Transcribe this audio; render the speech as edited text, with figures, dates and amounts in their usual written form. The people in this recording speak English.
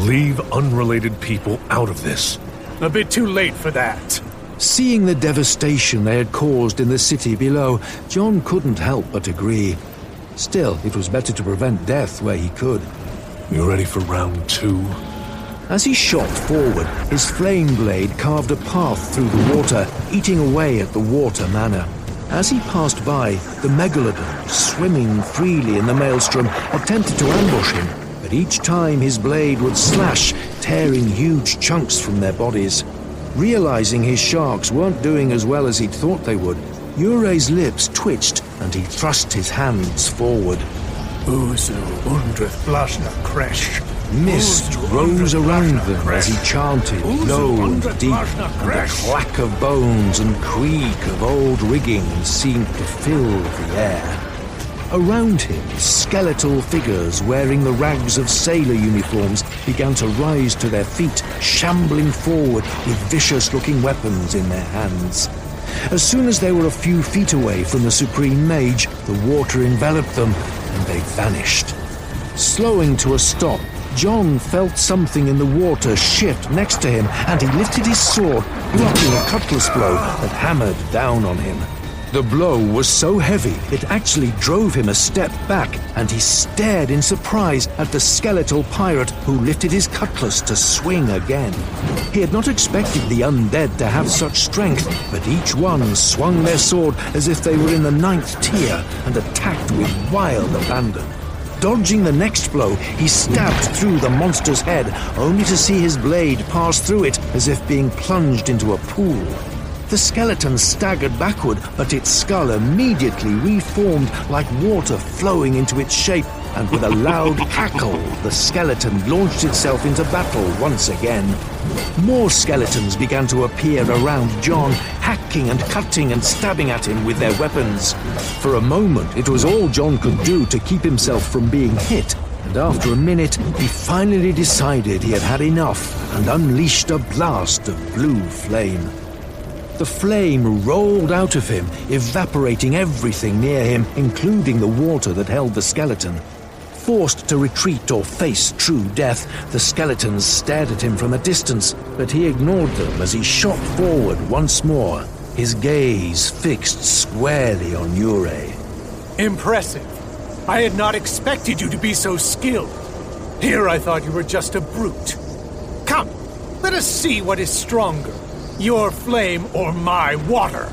Leave unrelated people out of this. A bit too late for that. Seeing the devastation they had caused in the city below, John couldn't help but agree. Still, it was better to prevent death where he could. You ready for round 2? As he shot forward, his flame blade carved a path through the water, eating away at the water mana. As he passed by, the megalodon, swimming freely in the maelstrom, attempted to ambush him, but each time his blade would slash, tearing huge chunks from their bodies. Realizing his sharks weren't doing as well as he'd thought they would, Uray's lips twitched and he thrust his hands forward. Uzu undrith blashna kresh. Mist rose around them as he chanted, low and deep, and a clack of bones and creak of old rigging seemed to fill the air. Around him, skeletal figures wearing the rags of sailor uniforms began to rise to their feet, shambling forward with vicious-looking weapons in their hands. As soon as they were a few feet away from the Supreme Mage, the water enveloped them, and they vanished. Slowing to a stop, John felt something in the water shift next to him, and he lifted his sword, blocking a cutlass blow that hammered down on him. The blow was so heavy, it actually drove him a step back, and he stared in surprise at the skeletal pirate who lifted his cutlass to swing again. He had not expected the undead to have such strength, but each one swung their sword as if they were in the 9th tier and attacked with wild abandon. Dodging the next blow, he stabbed through the monster's head, only to see his blade pass through it as if being plunged into a pool. The skeleton staggered backward, but its skull immediately reformed like water flowing into its shape, and with a loud cackle, the skeleton launched itself into battle once again. More skeletons began to appear around John, hacking and cutting and stabbing at him with their weapons. For a moment, it was all John could do to keep himself from being hit, and after a minute, he finally decided he had had enough and unleashed a blast of blue flame. The flame rolled out of him, evaporating everything near him, including the water that held the skeleton. Forced to retreat or face true death, the skeletons stared at him from a distance, but he ignored them as he shot forward once more, his gaze fixed squarely on Uray. Impressive. I had not expected you to be so skilled. Here I thought you were just a brute. Come, let us see what is stronger. Your flame or my water?